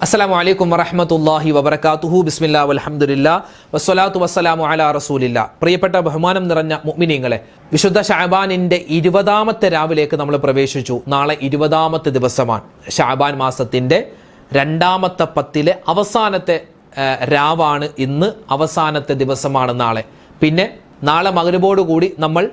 അസ്സലാമു അലൈക്കും വറഹ്മത്തുള്ളാഹി വബറകാതുഹു ബിസ്മില്ലാഹി വൽഹംദുലില്ലാഹ് വസ്സലാത്തു വസ്സലാമു അലാ റസൂലില്ലാഹ്. പ്രിയപ്പെട്ട ബഹുമാനം നിറഞ്ഞ മുഅ്മിനീങ്ങളെ, വിശുദ്ധ ശഅബാനിന്റെ 20ാമത്തെ രാവിലേക്ക് നമ്മൾ പ്രവേശിച്ചു. നാളെ 20ാമത്തെ ദിവസമാണ്. ശഅബാൻ മാസത്തിന്റെ 2ാമത്തെ 10ലെ അവസാനത്തെ രാവാണ് ഇന്ന്. അവസാനത്തെ ദിവസമാണ് നാളെ. പിന്നെ നാളെ മഗ്‌രിബോടുകൂടി നമ്മൾ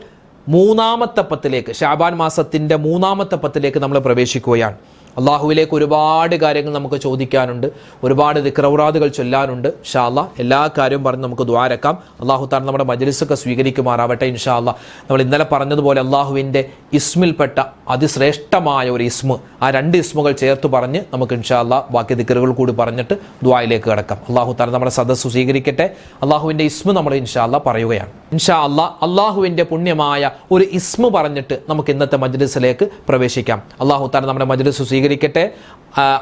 3ാമത്തെ 10ലേക്ക്, ശഅബാൻ മാസത്തിന്റെ 3ാമത്തെ 10ലേക്ക് നമ്മൾ പ്രവേശിക്കുകയാണ്. അള്ളാഹുവിലേക്ക് ഒരുപാട് കാര്യങ്ങൾ നമുക്ക് ചോദിക്കാനുണ്ട്, ഒരുപാട് ദിക്റൗറാദുകൾ ചൊല്ലാനുണ്ട്. ഇൻഷാ അല്ലാഹ് എല്ലാ കാര്യവും പറഞ്ഞ് നമുക്ക് ദുആരക്കാം. അള്ളാഹു താല നമ്മുടെ മജ്‌ലിസൊക്കെ സ്വീകരിക്കുമാറാവട്ടെ. ഇൻഷാ അല്ലാഹ് നമ്മൾ ഇന്നലെ പറഞ്ഞതുപോലെ അള്ളാഹുവിൻ്റെ ഇസ്മിൽപ്പെട്ട അതിശ്രേഷ്ഠമായ ഒരു ഇസ്മ്, ആ 2 ഇസ്മുകൾ ചേർത്ത് പറഞ്ഞ് നമുക്ക് ഇൻഷാ അല്ലാഹ് ബാക്കി ദിക്റുകൾ കൂടി പറഞ്ഞിട്ട് ദുആയിലേക്ക് കടക്കാം. അള്ളാഹു താല നമ്മുടെ സദസ്സ് സ്വീകരിക്കട്ടെ. അള്ളാഹുവിൻ്റെ ഇസ്മ് നമ്മൾ ഇൻഷാ അല്ലാഹ് പറയുകയാണ്. ഇൻഷാ അല്ലാഹ് അള്ളാഹുവിൻ്റെ പുണ്യമായ ഒരു ഇസ്മ് പറഞ്ഞിട്ട് നമുക്ക് ഇന്നത്തെ മജ്‌ലിസിലേക്ക് പ്രവേശിക്കാം. അള്ളാഹു താല നമ്മുടെ മജ്‌ലിസ് സ്വീകരിക്കട്ടെ.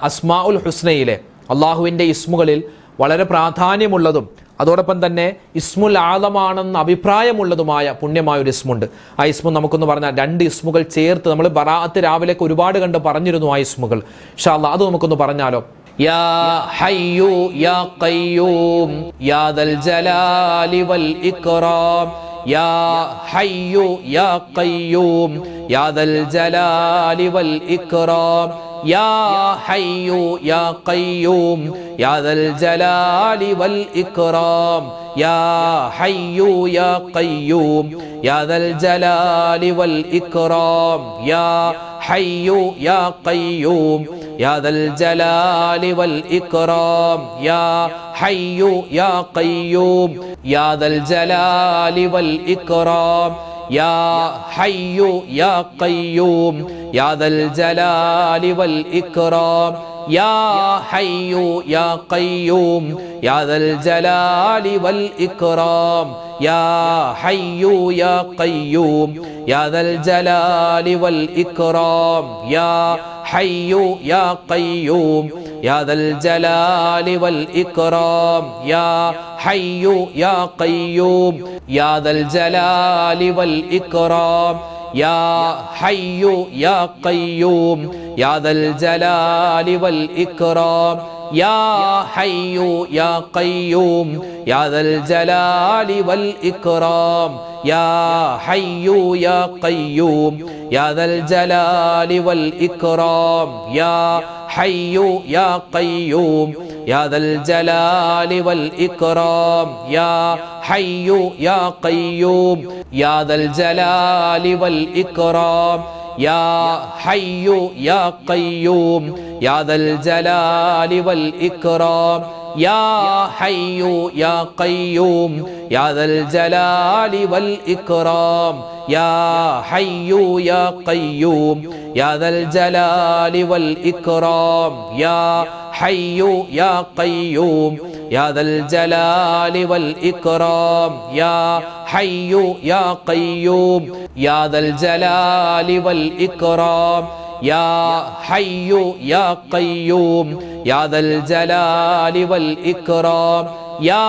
അസ്മാഉൽ ഹുസ്നയിലെ അള്ളാഹുവിൻ്റെ ഇസ്മുകളിൽ വളരെ പ്രാധാന്യമുള്ളതും അതോടൊപ്പം തന്നെ ഇസ്മുൽ ആദമാണെന്ന് അഭിപ്രായമുള്ളതുമായ പുണ്യമായ ഒരു ഇസ്മുണ്ട്. ആ ഇസ്മു നമുക്കൊന്ന് പറഞ്ഞാൽ 2 ഇസ്മുകൾ ചേർത്ത് നമ്മൾ ബറാഅത്ത് രാവിലേക്ക് ഒരുപാട് കണ്ട് പറഞ്ഞിരുന്നു. ആ ഇസ്മുകൾ ഇൻഷാ അല്ലാഹ് അത് നമുക്കൊന്ന് പറഞ്ഞാലോ? യാ ഹയ്യു യാ ഖയ്യൂം യാ ദൽ ജലാലി വൽ ഇക്റാം യാ ഹയ്യു യാ ഖയ്യൂം യാ ദൽ ജലാലി വൽ ഇക്റാം യാ ഹയ്യു യാ ഖയ്യൂം യാ ദൽ ജലാലി വൽ ഇക്റാം യാ ഹയ്യു യാ ഖയ്യൂം യാ ദൽ ജലാലി വൽ ഇക്റാം യാ ഹയ്യു യാ ഖയ്യൂം യാ ദൽ ജലാലി വൽ ഇക്റാം യാ ഹയ്യു യാ ഖയ്യൂം യാ ദൽ ജലാലി വൽ ഇക്റാം യാ ഹയ്യു യാ ഖയ്യൂം യാ ദൽ ജലാലി വൽ ഇക്റാം യാ ഹയ്യു യാ ഖയ്യൂം യാ ദൽ ജലാലി വൽ ഇക്റാം യാ ഹയ്യു യാ ഖയ്യൂം യാ ദൽ ജലാലി വൽ ഇക്റാം യാ ഹയ്യു യാ ഖയ്യൂം യാ ദൽ ജലാലി വൽ ഇക്റാം യാ ഹയ്യു യാ ഖയ്യൂം യാ ദൽ ജലാലി വൽ ഇക്റാം യാ ഹയ്യു യാ ഖയ്യൂം യാ ദൽ ജലാലി വൽ ഇക്റാം യാ ഹയ്യു യാ ഖയ്യൂം യാ ദൽ ജലാലി വൽ ഇക്റാം യാ ഹയ്യു യാ ഖയ്യൂം യാ ദൽ ജലാലി വൽ ഇക്റാം യാ ഹയ്യു യാ ഖയ്യൂം യാ ദൽ ജലാലി വൽ ഇക്റാം യാ ഹയ്യു യാ ഖയ്യൂം യാ ദൽ ജലാലി വൽ ഇക്റാം യാ ഹയ്യു യാ ഖയ്യൂം യാ ദൽ ജലാലി വൽ ഇക്റാം യാ ഹയ്യു യാ ഖയ്യൂം യാ ദൽ ജലാലി വൽ ഇക്റാം യാ ഹയ്യു യാ ഖയ്യൂം യാ ദൽ ജലാലി വൽ ഇക്റാം യാ ഹയ്യു യാ ഖയ്യൂം യാ ദൽ ജലാലി വൽ ഇക്റാം യാ ഹയ്യു യാ ഖയ്യൂം യാ ദൽ ജലാലി വൽ ഇക്റാം യാ ഹയ്യു യാ ഖയ്യൂം യാ ദൽ ജലാലി വൽ ഇക്റാം യാ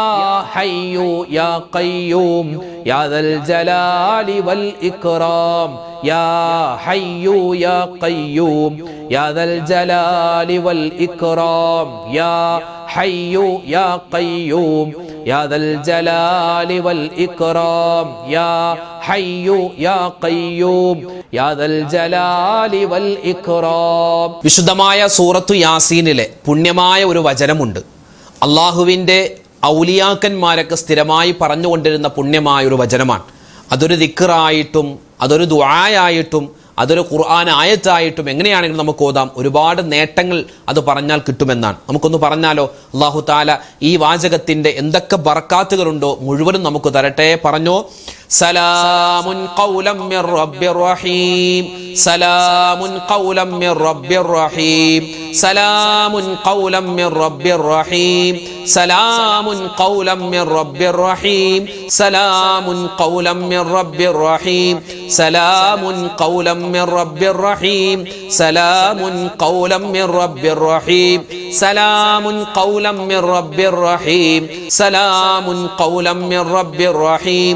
ഹയ്യു യാ ഖയ്യൂം യാ ദൽ ജലാലി വൽ ഇക്റാം യാ ഹയ്യു യാ ഖയ്യൂം യാ ദൽ ജലാലി വൽ ഇക്റാം യാ ഹയ്യു യാ ഖയ്യൂം യാ ദൽ ജലാലി വൽ ഇക്റാം യാ ഹയ്യു യാ ഖയ്യൂം യാ ദൽ ജലാലി വൽ ഇക്റാം. വിശുദ്ധമായ സൂറത്തു യാസീനിലെ പുണ്യമായ ഒരു വചനമുണ്ട്. അള്ളാഹുവിൻ്റെ ഔലിയാക്കന്മാരൊക്കെ സ്ഥിരമായി പറഞ്ഞുകൊണ്ടിരുന്ന പുണ്യമായ ഒരു വചനമാണ്. അതൊരു ദിക്റായിട്ടും അതൊരു ദുആയായിട്ടും അതൊരു ഖുർആൻ ആയത്തായിട്ടും എങ്ങനെയാണെങ്കിലും നമുക്ക് ഓതാം. ഒരുപാട് നേട്ടങ്ങൾ അത് പറഞ്ഞാൽ കിട്ടുമെന്നാണ്. നമുക്കൊന്ന് പറഞ്ഞാലോ? അല്ലാഹു തആല ഈ വാചകത്തിന്റെ എന്തൊക്കെ ബർക്കാത്തുകളുണ്ടോ മുഴുവനും നമുക്ക് തരട്ടെ. പറഞ്ഞോ: സലാമുൻ ഖൗലം മിർ റബ്ബിർ റഹീം സലാമുൻ ഖൗലം മിർ റബ്ബിർ റഹീം സലാമുൻ ഖൗലം മിർ റബ്ബിർ റഹീം സലാമുൻ ഖൗലം മിർ റബ്ബിർ റഹീം സലാമുൻ ഖൗലം മിർ റബ്ബിർ റഹീം സലാമുൻ ഖൗലം മിർ റബ്ബിർ റഹീം സലാമുൻ ഖൗലം മിർ റബ്ബിർ റഹീം സലാമുൻ ഖൗലം മിർ റബ്ബിർ റഹീം സലാമുൻ ഖൗലം മിർ റബ്ബിർ റഹീം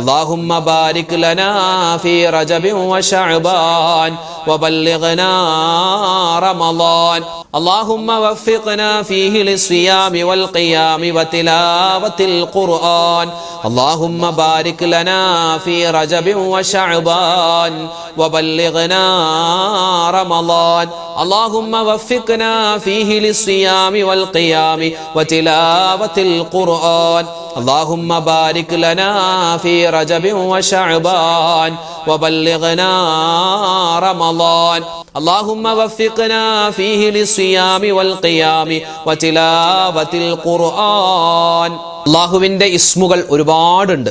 اللهم بارك لنا في رجب وشعبان وبلغنا رمضان اللهم وفقنا فيه للصيام والقيام وتلاوة القرآن اللهم بارك لنا في رجب وشعبان وبلغنا رمضان اللهم وفقنا فيه للصيام والقيام وتلاوة القرآن اللهم بارك لنا في رجب وشعبان وبلغنا رمضان اللهم وفقنا فيه للصيام والقيام وتلاوة القرآن അള്ളാഹുവിൻ്റെ ഇസ്മുകൾ ഒരുപാടുണ്ട്.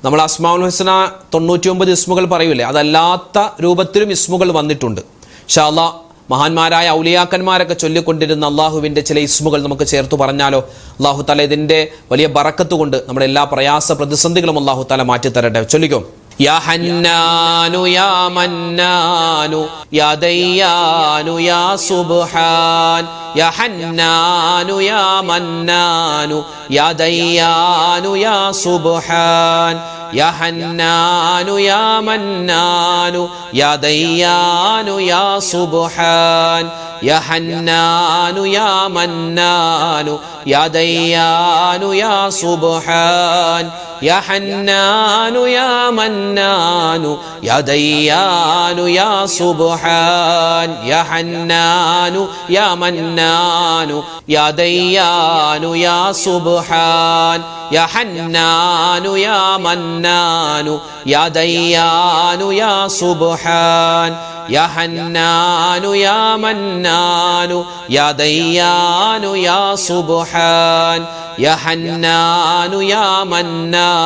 നമ്മൾ അസ്മാഉൽ ഹുസ്ന 99 ഇസ്മുകൾ പറയൂലേ, അതല്ലാത്ത രൂപത്തിലും ഇസ്മുകൾ വന്നിട്ടുണ്ട്. ഇൻഷാ അല്ലാഹ് മഹാന്മാരായ ഔലിയാക്കന്മാരൊക്കെ ചൊല്ലിക്കൊണ്ടിരുന്ന അള്ളാഹുവിൻ്റെ ചില ഇസ്മുകൾ നമുക്ക് ചേർത്ത് പറഞ്ഞാലോ? അള്ളാഹു തആല ഇതിൻ്റെ വലിയ ബറക്കത്ത് കൊണ്ട് നമ്മുടെ എല്ലാ പ്രയാസ പ്രതിസന്ധികളും അള്ളാഹു തആല മാറ്റിത്തരട്ടെ. ചൊല്ലിക്കോ. യാ ഹന്നാനു യാ മന്നാനു യാ ദയ്യാനു യാ സുബ്ഹാൻ യാ ഹന്നാനു യാ മന്നാനു യാ ദയ്യാനു യാ സുബ്ഹാൻ യാ ഹന്നാനു യാ മന്നാനു യാ ദയ്യാനു യാ സുബ്ഹാൻ യാ ഹന്നാനു യാ മന്നാനു യാ ദയ്യാനു യാ സുബ്ഹാൻ യാ ഹന്നാനു യാ മന്നാനു യാ ദയ്യാനു യാ സുബ്ഹാൻ യാ ഹന്നാനു യാ മന്നാനു യാ ദയ്യാനു യാ സുബ്ഹാൻ യാ ഹന്നാനു യാ മന്നാനു യാ ദയ്യാനു യാ സുബ്ഹാൻ യാ ഹന്നാനു യാ മന്നാനു യാ ദയ്യാനു യാ സുബ്ഹാൻ യാ ഹന്നാനു യാ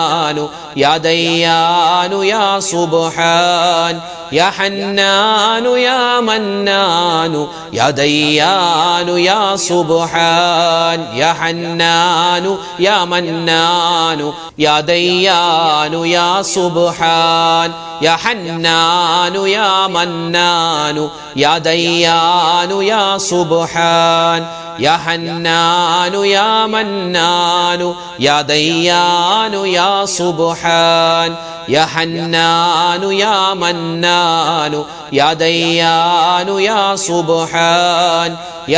മന്നാനു യാ ദയ്യാനു യാ സുബ്ഹാൻ യാ ഹന്നാനു യാ മന്നാനു യാ ദയ്യാനു യാ സുബ്ഹാൻ യാ ഹന്നാനു യാ മന്നാനു യാ ദയ്യാനു യാ സുബ്ഹാൻ യാ ഹന്നാനു യാ മന്നാനു യാ ദയ്യാനു യാ സുബ്ഹാൻ യാ ഹന്നാനു യാ മന്നാനു യാ ദയ്യാനു യാ സുബ്ഹാൻ യാ ഹന്നാനു യാ മന്നാനു യാ ദയ്യാനു യാ സുബ്ഹാൻ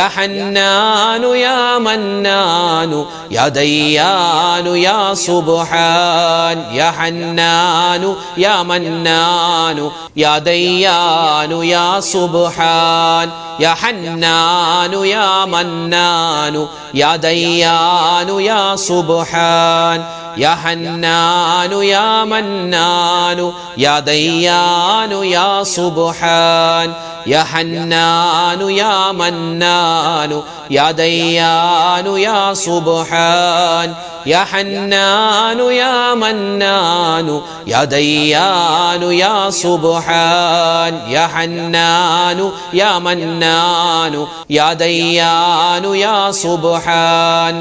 യാ ഹന്നാനു യാ മന്നാനു യാ ദയ്യാനു യാ സുബ്ഹാൻ യാ ഹന്നാനു യാ മന്നാനു യാ ദയ്യാനു യാ സുബ്ഹാൻ യാ ഹന്നാനു യാ മന്നാനു യാ ദയ്യാനു യാ സുബ്ഹാൻ യാ ഹന്നാനു യാ മന്നാനു യാ ദയ്യാനു യാ സുബ്ഹാൻ യാ ഹന്നാനു യാ മന്നാനു യാ ദയ്യാനു യാ സുബ്ഹാൻ യാ ഹന്നാനു യാ മന്നാനു യാ ദയ്യാനു യാ സുബ്ഹാൻ യാ ഹന്നാനു യാ മന്നാനു യാ ദയ്യാനു യാ സുബ്ഹാൻ.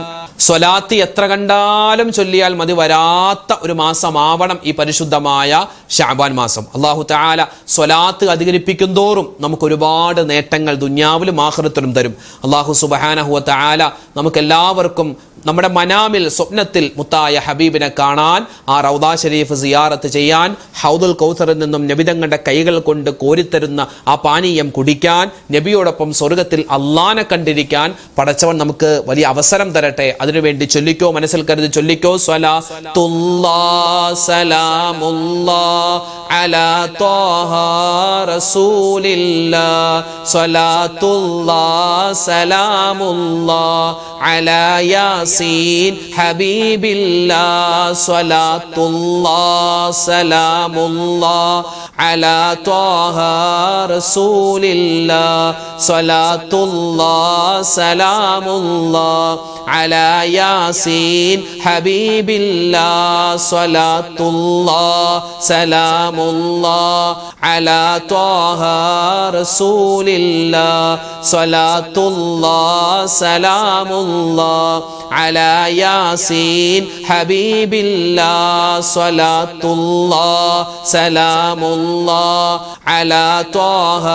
സ്വലാത്ത് എത്ര കണ്ടാലും ചൊല്ലിയാൽ മതി വരാത്ത ഒരു മാസമാവണം ഈ പരിശുദ്ധമായ ശഅബാൻ മാസം. അല്ലാഹു തആല സ്വലാത്ത് അധികരിപ്പിക്കും തോറും നമുക്ക് ഒരുപാട് നേട്ടങ്ങൾ ദുനിയാവിലും ആഖിറത്തിലും തരും. അല്ലാഹു സുബ്ഹാനഹു വ തആല നമുക്കെല്ലാവർക്കും നമ്മുടെ മനാമിൽ സ്വപ്നത്തിൽ മുത്തായ ഹബീബിനെ കാണാൻ, ആ റൗദാ ഷരീഫ് സിയാറത്ത് ചെയ്യാൻ, ഹൗദുൽ കൗസറിൽ നിന്നും നബിതങ്ങളുടെ കൈകൾ കൊണ്ട് കോരിത്തരുന്ന ആ പാനീയം കുടിക്കാൻ, നബിയോടൊപ്പം സ്വർഗത്തിൽ അള്ളാനെ കണ്ടിരിക്കാൻ പടച്ചവൻ നമുക്ക് വലിയ അവസരം തരട്ടെ. അതിനുവേണ്ടി ചൊല്ലിക്കോ, മനസ്സിൽ കരുതി ചൊല്ലിക്കോ. സ്വലാത്തുല്ലാഹ് സലാമുല്ലാഹ് അലാ ത്വാഹ റസൂലില്ലാഹ് സ്വലാത്തുല്ലാഹ് സലാമുല്ലാഹ് അലാ യാസീൻ ഹബീബില്ലാഹ് സ്വലാത്തുല്ലാഹ് സലാമുല്ലാഹ് അലാ ത്വാഹ റസൂലില്ലാഹ് സ്വലാത്തുല്ലാഹ് സലാമുല്ലാഹ് അലാ യാസീൻ ഹബീബില്ലാഹ് സ്വലാത്തുല്ലാഹ് സലാമുല്ലാഹ് അലാ ത്വാഹ റസൂലില്ലാഹ് സ്വലാത്തുല്ലാഹ് സലാമുല്ലാഹ് അലാ യാസീൻ ഹബീബില്ലാഹ് സ്വലാത്തുല്ലാഹ് സലാമുല്ലാഹ് അലാ ത്വാഹ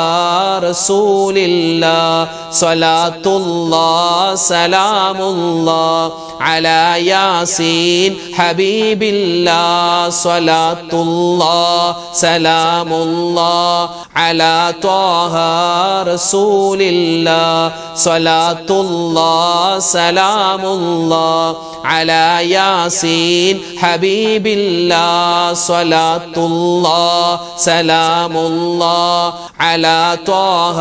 റസൂലില്ലാഹ് സ്വലാത്തുല്ലാഹ് സലാമുല്ലാഹ് സലാമുല്ലാഹ് അലാ യാസീൻ ഹബീബില്ലാഹ് സ്വലാത്തുല്ലാഹ് സലാമുല്ലാഹ് അലാ ത്വാഹ റസൂലില്ലാഹ് സ്വലാത്തുല്ലാഹ് സലാമുല്ലാഹ് അലാ യാസീൻ ഹബീബില്ലാഹ് സ്വലാത്തുല്ലാഹ് സലാമുല്ലാഹ് അലാ ത്വാഹ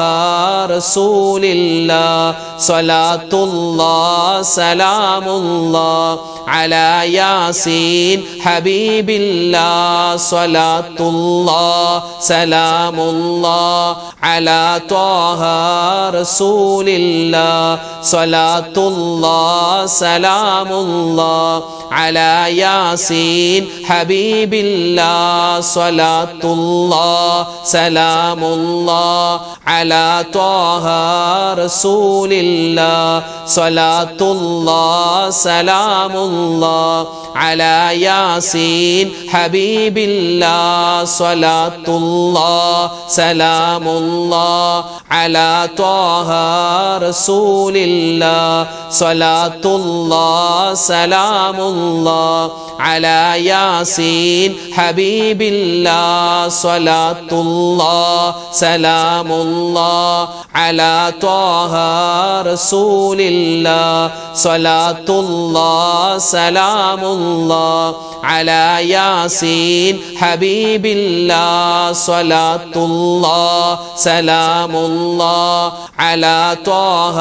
റസൂലില്ലാഹ് സ്വലാത്തുല്ലാഹ് സലാമുല്ലാഹ് അലാ യാസീൻ ഹബീബില്ലാഹ് സ്വലാത്തുല്ലാഹ് സലാമുല്ലാഹ് അലാ ത്വാഹ റസൂലില്ലാഹ് സ്വലാത്തുല്ലാഹ് സലാമുല്ലാഹ് അലാ യാസീൻ ഹബീബില്ലാഹ് സ്വലാത്തുല്ലാഹ് സലാമുല്ലാഹ് അലാ ത്വാഹ റസൂലില്ലാഹ് സ്വലാത്തുല്ലാഹ് സലാമുല്ലാഹ് അലാ യാസീൻ ഹബീബില്ലാഹ് സ്വലാത്തുല്ലാഹ് സലാമുല്ലാഹ് അലാ ത്വാഹ റസൂലില്ലാഹ് സ്വലാത്തുല്ലാഹ് സലാമുല്ലാഹ് അലാ യാസീൻ ഹബീബില്ലാഹ് സ്വലാത്തുല്ലാഹ് സലാമുല്ലാഹ് അലാ ത്വാഹ റസൂലില്ലാഹ് സ്വലാത്തുല്ലാഹ് സലാമുല്ലാഹ് അലാ യാസീൻ ഹബീബില്ലാഹ് സ്വലാത്തുല്ലാഹ് സലാമുല്ലാഹ് അലാ ത്വാഹ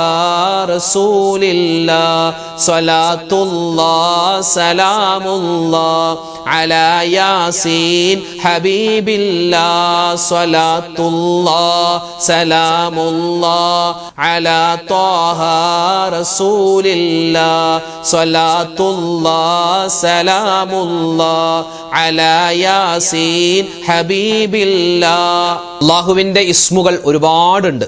റസൂലില്ലാഹ് സ്വലാത്തുല്ലാഹ് സലാമുല്ലാഹ് അലാ യാസീൻ ഹബീബില്ലാഹ് സ്വലാത്തുല്ലാഹ് സലാമുല്ലാഹ് അലാ ത്വാഹ റസൂലില്ലാഹ് സ്വലാത്തുല്ലാഹ് സലാമുല്ലാഹ് അലാ യാസീൻ ഹബീബില്ലാഹ്. അല്ലാഹുവിൻ്റെ ഇസ്മുകൾ ഒരുപാടുണ്ട്.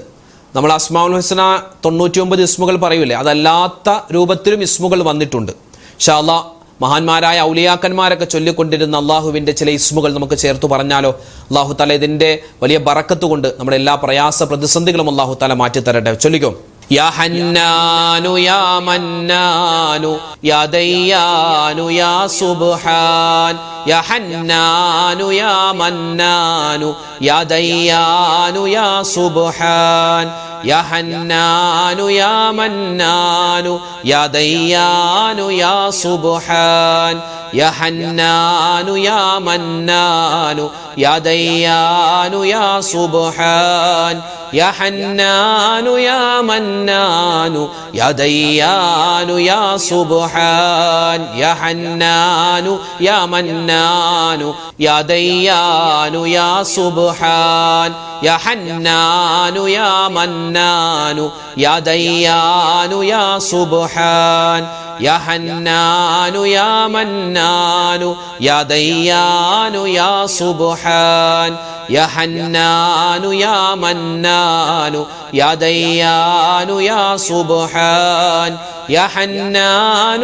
നമ്മൾ അസ്മാഉൽ ഹുസ്ന 99 ഇസ്മുകൾ പറയൂലേ, അതല്ലാത്ത രൂപത്തിലും ഇസ്മുകൾ വന്നിട്ടുണ്ട്. ഇൻഷാ അല്ലാഹ് മഹാന്മാരായ ഔലിയാക്കന്മാരൊക്കെ ചൊല്ലിക്കൊണ്ടിരുന്ന അള്ളാഹുവിൻ്റെ ചില ഇസ്മുകൾ നമുക്ക് ചേർത്ത് പറഞ്ഞാലോ? അള്ളാഹു താല ഇതിൻ്റെ വലിയ ബറക്കത്ത് കൊണ്ട് നമ്മുടെ എല്ലാ പ്രയാസ പ്രതിസന്ധികളും അള്ളാഹു താല മാറ്റിത്തരട്ടെ. ചൊല്ലിക്കോ. യാ ഹന്നാനു യാ മന്നാനു യാ ദയ്യാനു യാ സുബ്ഹാൻ യാ ഹന്നാനു യാ മന്നാനു യാ ദയ്യാനു യാ സുബ്ഹാൻ യാ ഹന്നാനു യാ മന്നാനു യാ ദയ്യാനു യാ സുബ്ഹാൻ യാ ഹന്നാനു യാ മന്നാനു യാ ദയ്യാനു യാ സുബ്ഹാൻ യാ ഹന്നാനു യാ മന്നാനു യാ ദയ്യാനു യാ സുബ്ഹാൻ യാ ഹന്നാനു യാ മന്നാനു യാ ദയ്യാനു യാ സുബ്ഹാൻ യാ ഹന്നാനു യാ മന്നാനു യാ ദയ്യാനു യാ സുബ്ഹാൻ യാ ഹന്നാനു യാ മന്നാനു യാ ദയ്യാനു യാ സുബ്ഹാൻ യാ ഹന്നാനു യാ മന്നാനു യാ ദയ്യാനു യാ സുബ്ഹാൻ യാ ഹന്നാനു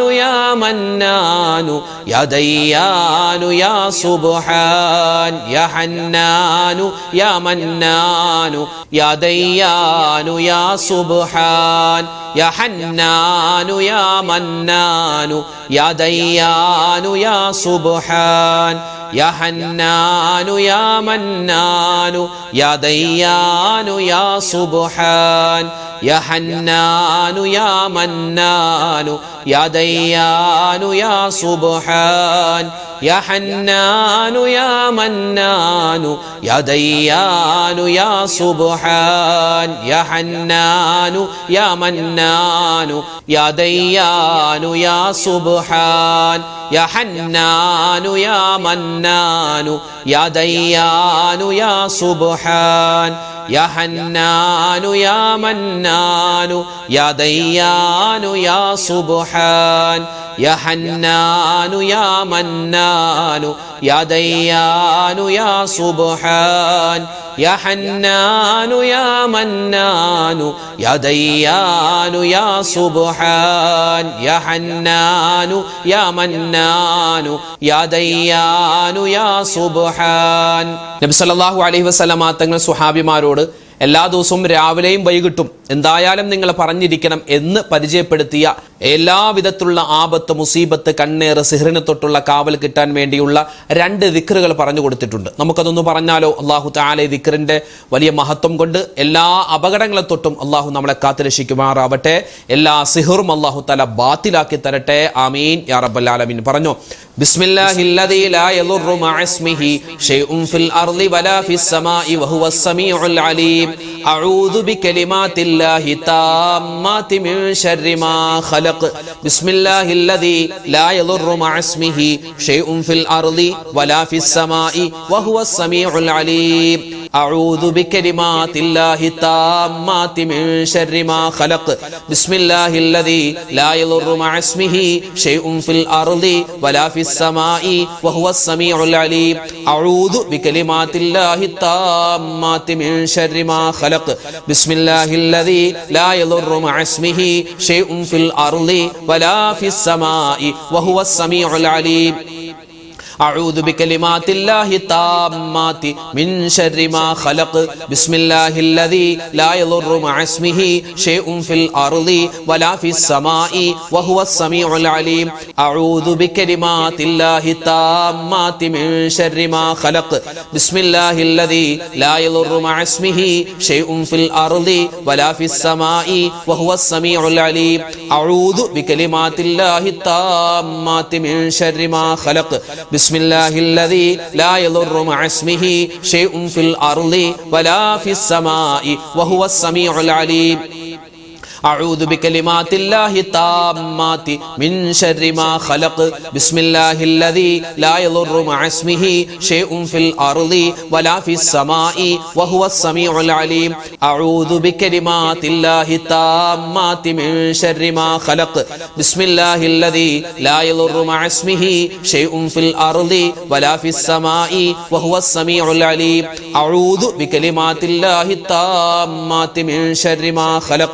യാ മന്നാനു യാ ദയ്യാനു യാ സുബ്ഹാൻ യാ ഹന്നാനു യാ മന്നാനു യാ ദയ്യാനു യാ സുബ്ഹാൻ യാ ഹന്നാനു യാ മന്നാനു യാ ദയ്യാനു യാ സുബ്ഹാൻ യാ ഹന്നാനു യാ മന്നാനു യാ ദയ്യാനു യാ സുബ്ഹാൻ യാ ഹന്നാനു യാ മന്നാനു യാ ദയ്യാനു യാ സുബ്ഹാൻ യാ ഹന്നാനു യാ മന്നാനു യാ ദയ്യാനു യാ സുബ്ഹാൻ യാ ഹന്നാനു യാ മന്നാനു യാ ദയ്യാനു യാ സുബ്ഹാൻ യാ ഹന്നാനു യാ മന്നാനു യാ ദയ്യാനു യാ സുബ്ഹാൻ യാ ഹന്നാനു യാ മന്നാനു യാ ദയ്യാനു യാ സുബ്ഹാൻ യാ ഹന്നാനു യാ മന്നാനു യാ ദയ്യാനു യാ സുബ്ഹാൻ യാ ഹന്നാനു യാ മന്നാനു യാ ദയ്യാനു യാ സുബ്ഹാൻ യാ ഹന്നാനു യാ മന്നാനു യാ ദയ്യാനു യാ സുബ്ഹാൻ. നബി സല്ലല്ലാഹു അലൈഹി വസല്ലമ തങ്ങൾ സ്വഹാബിമാരോട് എല്ലാ ദിവസവും രാവിലെയും വൈകിട്ടും എന്തായാലും നിങ്ങൾ പറഞ്ഞിരിക്കണം എന്ന് പരിചയപ്പെടുത്തിയ എല്ലാവിധത്തിലുള്ള ആപത്ത്, മുസീബത്ത്, കണ്ണേറ്, സിഹ്റിനെ തൊട്ടുള്ള കാവൽ കിട്ടാൻ വേണ്ടിയുള്ള 2 ദിക്റുകൾ പറഞ്ഞു കൊടുത്തിട്ടുണ്ട്. നമുക്കതൊന്ന് പറഞ്ഞാലോ? അള്ളാഹു തആല ദിക്റിന്റെ വലിയ മഹത്വം കൊണ്ട് എല്ലാ അപകടങ്ങളെ തൊട്ടും അള്ളാഹു നമ്മളെ കാത്തുരക്ഷിക്കുമാറാവട്ടെ. എല്ലാ സിഹറും അള്ളാഹു തആല ബാത്തിലാക്കി തരട്ടെ. ആമീൻ യാ റബ്ബൽ ആലമീൻ. പറഞ്ഞു ബിസ്മില്ലാഹില്ലദീ ലാ യളുറു മഅസ്മിഹി ഷൈഉൻ ഫിൽ അർളി വലാ ഫിസ് സമാഇ വഹുവസ് സമീഉൽ അലീം. അഊദു ബികലിമാത്തില്ലാഹി താമ്മാതി മിൻ ശർരി മാ ഖലഖ്. ബിസ്മില്ലാഹില്ലദീ ലാ യളുറു മഅസ്മിഹി ഷൈഉൻ ഫിൽ അർളി വലാ ഫിസ് സമാഇ വഹുവസ് സമീഉൽ അലീം. أعوذ بكلمات الله التامات من شر ما خلق بسم الله الذي لا يضر مع اسمه شيء في الأرض ولا في السماء وهو السميع العليم. أعوذ بكلمات الله التامات من شر ما خلق بسم الله الذي لا يضر مع اسمه شيء في الأرض ولا في السماء وهو السميع العليم. أعوذ بكلمات الله التامات من شر ما خلق بسم الله الذي لا يضر مع اسمه شيء في الأرض ولا في السماء وهو السميع العليم. أعوذ بكلمات الله التامات من شر ما خلق بسم الله الذي لا يضر مع اسمه شيء في الأرض ولا في السماء وهو السميع العليم. أعوذ بكلمات الله التامات من شر ما خلق بسم الله الذي لا يضر مع اسمه شيء في الأرض ولا في السماء وهو السميع العليم. أعوذ بكلمات الله التامات من شر ما خلق بسم الله الذي لا يضر مع اسمه شيء في الأرض ولا في السماء وهو السميع العليم. أعوذ بكلمات الله التامات من شر ما خلق بسم الله الذي لا يضر مع اسمه شيء في الأرض ولا في السماء وهو السميع العليم. أعوذ بكلمات الله التامات من شر ما خلق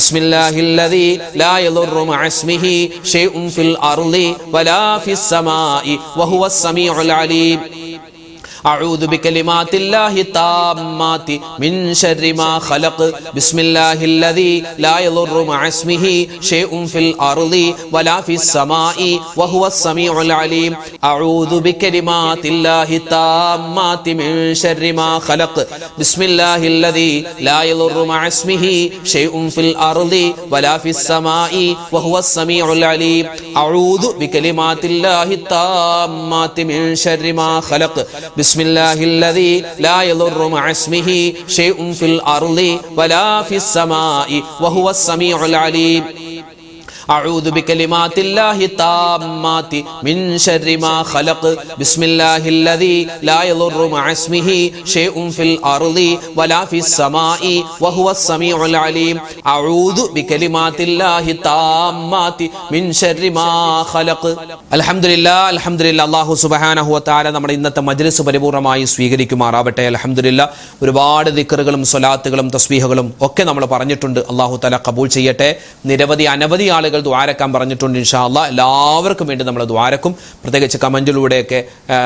بسم الله الذي لا يضر مع اسمه شيء في الأرض ولا في السماء وهو السميع العليم. أعوذ بكلمات الله التامات من شر ما خلق بسم الله الذي لا يضر مع اسمه شيء في الأرض ولا في السماء وهو السميع العليم. أعوذ بكلمات الله التامات من شر ما خلق بسم الله الذي لا يضر مع اسمه شيء في الأرض ولا في السماء وهو السميع العليم. أعوذ بكلمات الله التامات من شر ما خلق بسم الله الذي لا يضر مع اسمه شيء في الأرض ولا في السماء وهو السميع العليم. أعوذ بكلمات الله التامات من شر ما خلق بسم الله الذي لا يضر مع اسمه شيء في الأرض ولا في السماء وهو السميع العليم. أعوذ بكلمات الله التامات من شر ما خلق. الحمد لله അല്ലാഹു സുബ്ഹാനഹു വ തആല നമ്മുടെ ഇന്നത്തെ മജ്ലിസ് പരിപൂർണമായി സ്വീകരിക്കുമാറാവട്ടെ. അൽഹംദുലില്ലാ, ഒരുപാട് ദിക്റുകളും സ്വലാത്തുകളും തസ്ബീഹുകളും ഒക്കെ നമ്മൾ പറഞ്ഞിട്ടുണ്ട്. അല്ലാഹു തആല ഖബൂൽ ചെയ്യട്ടെ. അനവധി ആളുകൾ ദ്വാരക്കാൻ പറഞ്ഞിട്ടുണ്ട്. ഇൻഷാ അല്ലാഹ് എല്ലാവർക്കും വേണ്ടി നമ്മൾ ദ്വാരക്കും. പ്രത്യേകിച്ച് കമന്റിലൂടെയൊക്കെ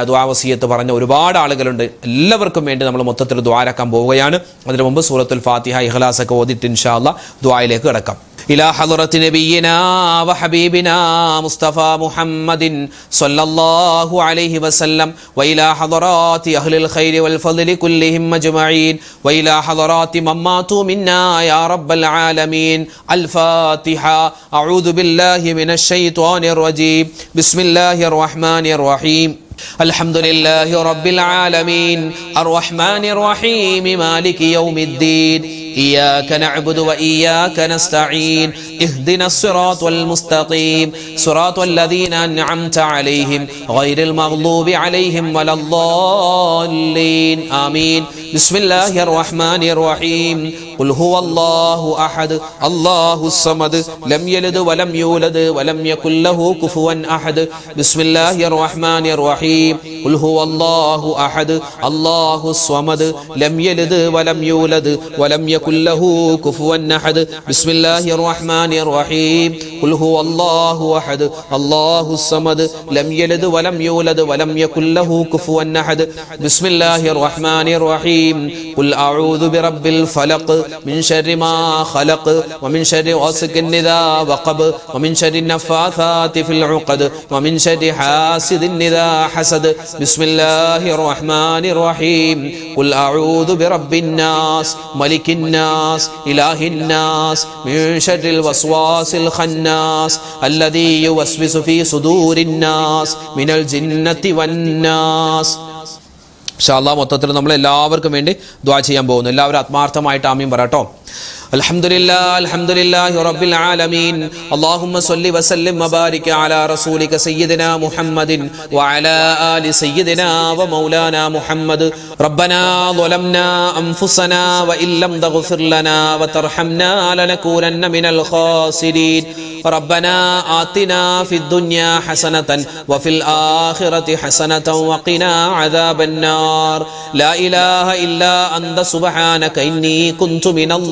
ദുആ വസിയത്ത് പറഞ്ഞ ഒരുപാട് ആളുകളുണ്ട്. എല്ലാവർക്കും വേണ്ടി നമ്മൾ മൊത്തത്തിൽ ദ്വാരക്കാൻ പോവുകയാണ്. അതിനു മുമ്പ് സൂറത്തുൽ ഫാത്തിഹ, ഇഖ്ലാസ് ഒക്കെ ഓതിയിട്ട് ഇൻഷാ അല്ലാഹ് ദുആയിലേക്ക് കടക്കാം. إلى حضرة نبينا وحبيبنا مصطفى محمد صلى الله عليه وسلم وإلى حضرات أهل الخير والفضل كلهم أجمعين وإلى حضرات من ماتوا منا يا رب العالمين. الفاتحة. أعوذ بالله من الشيطان الرجيم. بسم الله الرحمن الرحيم. الحمد لله رب العالمين الرحمن الرحيم مالك يوم الدين إياك نعبد وإياك نستعين اهدنا الصراط المستقيم صراط الذين أنعمت عليهم غير المغضوب عليهم ولا الضالين آمين. بسم الله الرحمن الرحيم. قل هو الله أحد الله الصمد لم يلد ولم يولد ولم يكن له كفوا أحد. بسم الله الرحمن الرحيم. قل هو الله أحد الله الصمد لم يلد ولم يولد ولم يكن له كفوا أحد. بسم الله الرحمن الرحيم. قل هو الله أحد الله الصمد لم يلد ولم يولد ولم يكن له كفوا أحد. بسم الله الرحمن الرحيم. الرحيم قل أعوذ برب الفلق من شر ما خلق ومن شر غاسق إذا وقب ومن شر النفاثات في العقد ومن شر حاسد إذا حسد بسم الله الرحمن الرحيم قل أعوذ برب الناس ملك الناس إله الناس من شر الوسواس الخناس الذي يوسوس في صدور الناس من الجنة والناس. ഇൻഷാ അല്ലാഹ് മൊത്തത്തിൽ നമ്മൾ എല്ലാവർക്കും വേണ്ടി ദുആ ചെയ്യാൻ പോകുന്നു. എല്ലാവരും ആത്മാർത്ഥമായിട്ട് ആമീൻ പറയട്ടോ. അൽഹംദുലില്ലാഹി റബ്ബിൽ ആലമീൻ അല്ലാഹുമ്മ സ്വല്ലി വസല്ലിം വബാരിക അലാ റസൂലിക സയ്യിദിനാ മുഹമ്മദിൻ വഅലാ ആലി സയ്യിദിനാ വമൗലാനാ മുഹമ്മദ് റബ്ബനാ ളലംനാ അൻഫുസനാ വഇല്ലം തഗ്ഫിർ ലനാ വതർഹംനാ ലനകൂനന്ന മിനൽ ഖാസിരീൻ റബ്ബനാ ആതിനാ ഫിദ്ദുനിയാ ഹസനതൻ വഫിൽ ആഖിറതി ഹസനതൻ വഖിനാ അദാബന്നാർ ലാ ഇലാഹ ഇല്ലാ അൻത സുബ്ഹാനക ഇന്നി കുൻതു മിനൽ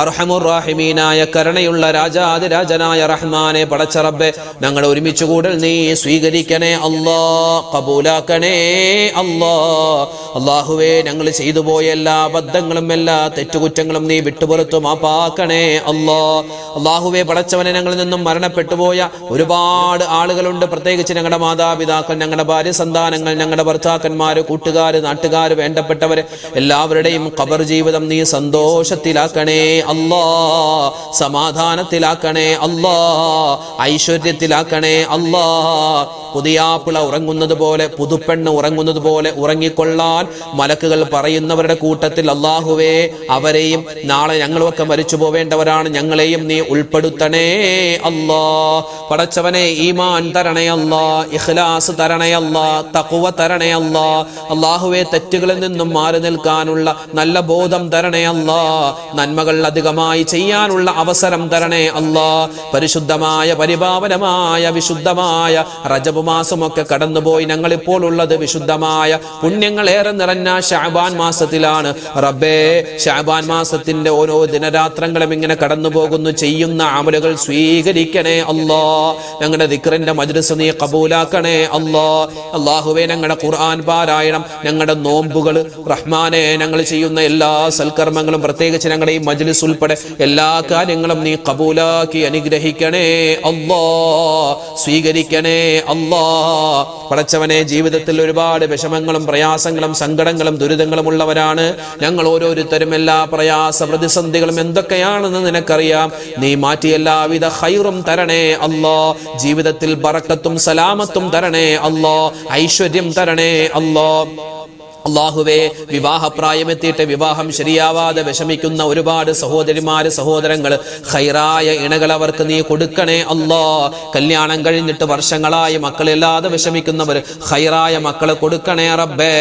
അർഹമുർ-റഹീമീനായ കരുണയുള്ള രാജാതിരാജനായ റഹ്മാനെ പടച്ച റബ്ബേ, ഞങ്ങൾ ഒരുമിച്ച് കൂടൽ നീ സ്വീകരിക്കണേ അല്ലാ, കബൂലാക്കണേ അല്ലാ. അല്ലാഹുവേ, ഞങ്ങൾ ചെയ്തു പോയ എല്ലാ അബദ്ധങ്ങളും എല്ലാ തെറ്റുകുറ്റങ്ങളും നീ വിട്ടുപുറത്തു മാപ്പാക്കണേ അല്ലാ. അല്ലാഹുവേ, പടച്ചവനെ, ഞങ്ങളിൽ നിന്നും മരണപ്പെട്ടുപോയ ഒരുപാട് ആളുകളുണ്ട്. പ്രത്യേകിച്ച് ഞങ്ങളുടെ മാതാപിതാക്കൾ, ഞങ്ങളുടെ ഭാര്യ സന്താനങ്ങൾ, ഞങ്ങളുടെ ഭർത്താക്കന്മാര്, കൂട്ടുകാര്, നാട്ടുകാര്, വേണ്ടപ്പെട്ടവര് എല്ലാവരുടെയും ഖബർ ജീവിതം നീ സന്തോഷത്തിലാക്കണേ അല്ലാ, സമാധാനത്തിലാക്കണേ അല്ലാ, ഐശ്വര്യത്തിലാക്കണേ അല്ലാ. പുതിയാപ്പിള ഉറങ്ങുന്നത് പോലെ, പുതുപ്പെണ്ണ് ഉറങ്ങുന്നത് പോലെ ഉറങ്ങിക്കൊള്ളാൻ മലക്കുകൾ പറയുന്നവരുടെ കൂട്ടത്തിൽ അല്ലാഹുവേ അവരെയും നാളെ ഞങ്ങളുമൊക്കെ മരിച്ചു പോവേണ്ടവരാണ്, ഞങ്ങളെയും നീ ഉൾപ്പെടുത്തണേ അല്ലാ. പടച്ചവനെ, ഈമാൻ തരണേ അല്ലാ, ഇഖ്ലാസ് തരണേ അല്ലാ, തഖ്വ തരണേ അല്ലാ. അല്ലാഹുവേ, തെറ്റുകളിൽ നിന്നും മാറി നിൽക്കാനുള്ള നല്ല ബോധം തരണേ അല്ലാ, നന്മകൾ അധികമായി ചെയ്യാനുള്ള അവസരം തരണേ അല്ലാ. പരിശുദ്ധമായ പരിപാവനമായ വിശുദ്ധമായ റജബ് മാസമൊക്കെ കടന്നുപോയി. ഞങ്ങളിപ്പോൾ ഉള്ളത് വിശുദ്ധമായ പുണ്യങ്ങളേറെ നിറഞ്ഞ ശഅബാൻ മാസത്തിലാണ്. റബ്ബേ, ശഅബാൻ മാസത്തിന്റെ ഓരോ ദിനരാത്രങ്ങളും ഇങ്ങനെ കടന്നു പോകുന്നു. ചെയ്യുന്ന അമലുകൾ സ്വീകരിക്കണേ അല്ലാ. ഞങ്ങളുടെ ദിക്റിന്റെ മജ്ലിസ് നീ കബൂലാക്കണേ അല്ലാ. അല്ലാഹുവേ, ഞങ്ങളുടെ ഖുർആൻ പാരായണം, ഞങ്ങളുടെ നോമ്പുകൾ, റഹ്മാനെ, ഞങ്ങൾ ചെയ്യുന്ന എല്ലാ സൽക്കർമ്മങ്ങളും, പ്രത്യേകിച്ച് ഞങ്ങളുടെ ഈ മജ്ലിസ് ഉൾപ്പെടെ എല്ലാ കാര്യങ്ങളും നീ കബൂലാക്കി അനുഗ്രഹിക്കണേ അല്ലാ, സ്വീകരിക്കണേ അല്ലാ. പടച്ചവനെ, ജീവിതത്തിൽ ഒരുപാട് വിഷമങ്ങളും പ്രയാസങ്ങളും സങ്കടങ്ങളും ദുരിതങ്ങളും ഉള്ളവരാണ് ഞങ്ങൾ ഓരോരുത്തരും. എല്ലാ പ്രയാസ പ്രതിസന്ധികളും എന്തൊക്കെയാണെന്ന് നിനക്കറിയാം. നീ മാറ്റി എല്ലാവിധ ഖൈറും തരണേ അല്ലാ. ജീവിതത്തിൽ ബറക്കത്തും സലാമത്തും തരണേ അല്ലാ, ഐശ്വര്യം തരണേ അല്ലാ. അല്ലാഹുവേ, വിവാഹപ്രായമെത്തിയിട്ട് വിവാഹം ശരിയാവാതെ വിഷമിക്കുന്ന ഒരുപാട് സഹോദരിമാര്, സഹോദരങ്ങൾ, ഖൈറായ ഇണകൾ അവർക്ക് നീ കൊടുക്കണേ അല്ലാ. കല്യാണം കഴിഞ്ഞിട്ട് വർഷങ്ങളായി മക്കളില്ലാതെ വിഷമിക്കുന്നവർ ഖൈറായ മക്കളെ കൊടുക്കണേ റബ്ബേ.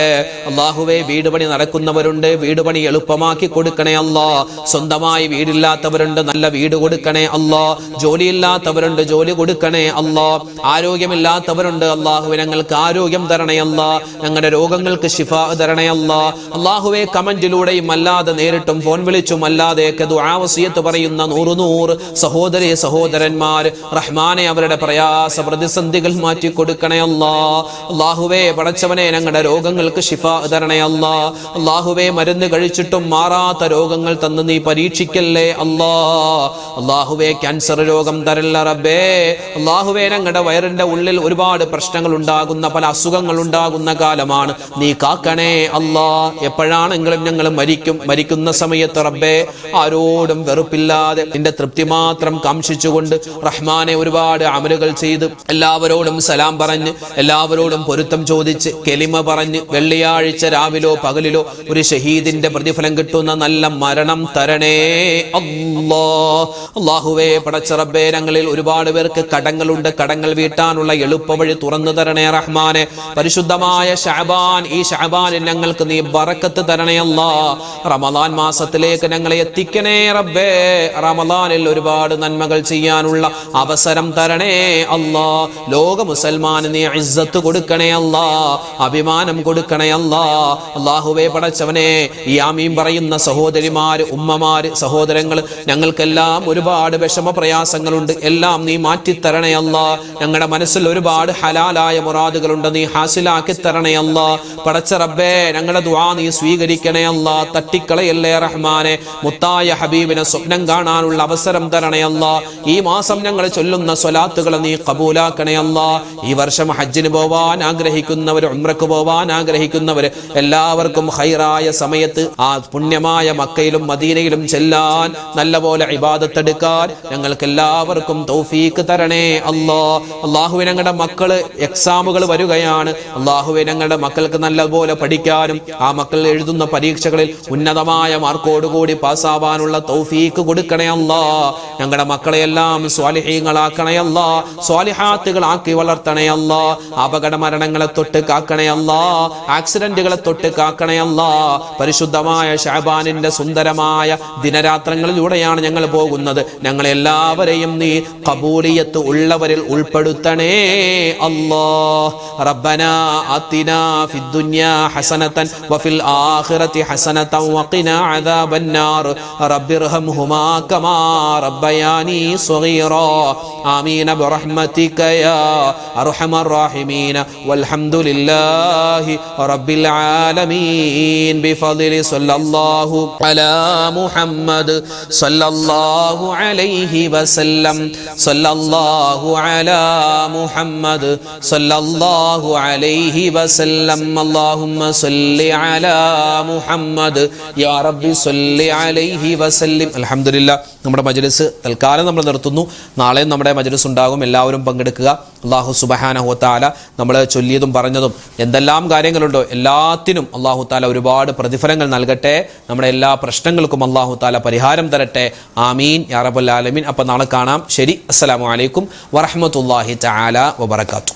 അല്ലാഹുവേ, വീട് പണി നടക്കുന്നവരുണ്ട്, വീട് പണി എളുപ്പമാക്കി കൊടുക്കണേ അല്ലാ. സ്വന്തമായി വീടില്ലാത്തവരുണ്ട്, നല്ല വീട് കൊടുക്കണേ അല്ലാ. ജോലിയില്ലാത്തവരുണ്ട്, ജോലി കൊടുക്കണേ അല്ലാ. ആരോഗ്യമില്ലാത്തവരുണ്ട്, അല്ലാഹുവേ, ഞങ്ങൾക്ക് ആരോഗ്യം തരണേ അല്ലാ. ഞങ്ങളുടെ രോഗങ്ങൾക്ക് ശിഫ തരണേ അല്ലാ. അല്ലാഹുവേ, കമന്റിലൂടെയും അല്ലാതെ നേരിട്ടും ഫോൺ വിളിച്ചും അല്ലാതെയൊക്കെ ദുആ വസിയത്ത് പറയുന്ന നൂറ് സഹോദരി സഹോദരന്മാര്, റഹ്മാനെ, അവരുടെ പ്രയാസ പ്രതിസന്ധികൾ മാറ്റി കൊടുക്കണേ അല്ലാ. അല്ലാഹുവേ, പടച്ചവനെ, ഞങ്ങളുടെ രോഗങ്ങൾക്ക് ശിഫ തരണേ അല്ലാ. അല്ലാഹുവേ, മരുന്ന് കഴിച്ചിട്ടും മാറാത്ത രോഗങ്ങൾ തന്ന് നീ പരീക്ഷിക്കല്ലേ അല്ലാ. അല്ലാഹുവേ, ക്യാൻസർ രോഗം തരല്ല റബ്ബേ. അല്ലാഹുവേ, ഞങ്ങളുടെ വയറിന്റെ ഉള്ളിൽ ഒരുപാട് പ്രശ്നങ്ങൾ ഉണ്ടാകുന്ന, പല അസുഖങ്ങൾ ഉണ്ടാകുന്ന കാലമാണ്. നീ കാക്കണേ അല്ലാ. എപ്പോഴാണെങ്കിലും ഞങ്ങൾ മരിക്കുന്ന സമയത്ത് റബ്ബേ, ആരോടും വെറുപ്പില്ലാതെ നിന്റെ തൃപ്തി മാത്രം കാംക്ഷിച്ചുകൊണ്ട് റഹ്മാനെ ഒരുപാട് അമലുകൾ ചെയ്ത് എല്ലാവരോടും സലാം പറഞ്ഞ് എല്ലാവരോടും പൊരുത്തം ചോദിച്ച് കെലിമ പറഞ്ഞ് വെള്ളിയാഴ്ച രാവിലോ പകലിലോ ഒരു ഷഹീദിന്റെ പ്രതിഫലം കിട്ടുന്ന നല്ല മരണം തരണേ അല്ലാ. അല്ലാഹുവേ, പടച്ച റബ്ബേ, ഞങ്ങളിൽ ഒരുപാട് പേർക്ക് കടങ്ങളുണ്ട്, കടങ്ങൾ വീട്ടാനുള്ള എളുപ്പവഴി തുറന്നു തരണേ റഹ്മാനെ. പരിശുദ്ധമായ ശഅബാൻ, ഈ ശഅബാനിൽ ഞങ്ങൾക്ക് നീ ബറക്കത്ത് തരണേ അല്ലാ. റമളാൻ മാസത്തിലേക്ക് ഞങ്ങളെ എത്തിക്കണേ റബ്ബേ. റമളാനിൽ ഒരുപാട് നന്മകൾ ചെയ്യാനുള്ള അവസരം തരണേ അല്ലാ. ലോക മുസൽമാന് നീ ഇസ്സത്ത് കൊടുക്കണേ അല്ലാ, അഭിമാനം കൊടുക്കണേ അല്ലാ. അല്ലാഹുവേ, പടച്ചവനെ, ഈ ആമീൻ പറയുന്ന സഹോദരിമാര്, ഉമ്മമാര്, സഹോദരങ്ങൾ, ഞങ്ങൾക്കെല്ലാം ഒരുപാട് വിഷമ പ്രയാസങ്ങളുണ്ട്, എല്ലാം നീ മാറ്റിത്തരണേ അല്ലാ. ഞങ്ങളുടെ മനസ്സിൽ ഒരുപാട് ഹലാലായ മുറാദുകളുണ്ട്, നീ ഹാസിലാക്കി തരണേ അല്ലാ. പടച്ച റബ്ബേ, റബ്ബേ ഞങ്ങളുടെ ദുആ നീ സ്വീകരിക്കണേ അല്ലാ. തട്ടിക്കളയല്ലേ റഹ്മാനെ. മുത്തായ ഹബീബിനെ സ്വപ്നം കാണാനുള്ള അവസരം തരണേ അല്ലാ. ഈ മാസം ഞങ്ങൾ ചൊല്ലുന്ന സ്വലാത്തുകൾ നീ കബൂലാക്കണേ അല്ലാ. ഈ വർഷം ഹജ്ജിന് പോവാൻ ആഗ്രഹിക്കുന്നവർ, ഉംറക്ക് പോവാൻ ആഗ്രഹിക്കുന്നവർ എല്ലാവർക്കും ഖൈറായ സമയത്ത് ആ പുണ്യമായ മക്കയിലും മദീനയിലും ചെല്ലാൻ, നല്ലപോലെ ഇബാദത്ത് എടുക്കാൻ ഞങ്ങൾക്ക് എല്ലാവർക്കും തൗഫീക്ക് തരണേ അല്ലാ. അല്ലാഹുവേ ഞങ്ങളുടെ മക്കള് എക്സാമുകൾ വരികയാണ്. അല്ലാഹുവേ ഞങ്ങളുടെ മക്കൾക്ക് നല്ലപോലെ പഠിക്കാനും ആ മക്കൾ എഴുതുന്ന പരീക്ഷകളിൽ ഉന്നതമായ മാർക്കോടുകൂടി പാസ്സാവാനുള്ള തൗഫീക്ക് കൊടുക്കണേ അല്ലാ. ഞങ്ങളുടെ മക്കളെയെല്ലാം സ്വാലിഹീങ്ങളാക്കണേ അല്ലാ. സ്വാലിഹാത്തുകളാക്കി വളർത്തണേ അല്ലാ. അപകട മരണങ്ങളെ തൊട്ട് കാക്കണേ അല്ലാ. ആക്സിഡന്റുകളെ തൊട്ട് കാക്കണേ അല്ലാ. പരിശുദ്ധമായ ശഅബാനിന്റെ സുന്ദരമായ ദിനരാത്രങ്ങളിലൂടെയാണ് ഞങ്ങൾ പോകുന്നത്. ഞങ്ങളെല്ലാവരെയും നീ ഖബൂലിയത്ത് ഉള്ളവരിൽ ഉൾപ്പെടുത്തണേ അല്ലാ. റബ്ബനാ ആതിനാ ഫിദ്ദുനിയാ ഹസനതൻ വഫിൽ ആഖിറതി ഹസനതൻ വഖിനാ അദാബന്നാർ. റബ്ബിർഹംഹുമാ കമാ റബ്ബയാനി സ്വഗീറാ. ആമീൻ ബിറഹ്മതിക യാ അർഹമർ റഹീമീൻ. വൽഹംദുലില്ലാഹി റബ്ബിൽ ആലമീൻ. ബിഫദ്ലി സ്വല്ലല്ലാഹു അലാ മുഹമ്മദ് സ്വല്ലല്ലാഹു അലൈഹി വസല്ലം. സ്വല്ലല്ലാഹു അലാ മുഹമ്മദ് സ്വല്ലല്ലാഹു അലൈഹി വസല്ലം. അല്ലാഹുമ്മ സ്വല്ലി അലാ മുഹമ്മദ് യാ റബ്ബി സ്വല്ലി അലൈഹി വസല്ലം. അൽഹംദുലില്ലാഹ്. നമ്മുടെ മജ്ലിസ് തൽക്കാലം നമ്മൾ നിർത്തുന്നു. നാളെയും നമ്മുടെ മജ്ലിസ് ഉണ്ടാകും. എല്ലാവരും പങ്കെടുക്കുക. അല്ലാഹു സുബ്ഹാനഹു വ തആല നമ്മൾ ചൊല്ലിയതും പറഞ്ഞതും എന്തെല്ലാം കാര്യങ്ങളുണ്ടോ എല്ലാത്തിനും അല്ലാഹു തആല ഒരുപാട് പ്രതിഫലങ്ങൾ നൽകട്ടെ. നമ്മുടെ എല്ലാ പ്രശ്നങ്ങൾക്കും അല്ലാഹു തആല പരിഹാരം തരട്ടെ. ആമീൻ യാ റബ്ബൽ ആലമീൻ. അപ്പോൾ നാളെ കാണാം. ശരി, അസ്സലാമു അലൈക്കും വറഹ്മത്തുള്ളാഹി തആല വബറകാതുഹു.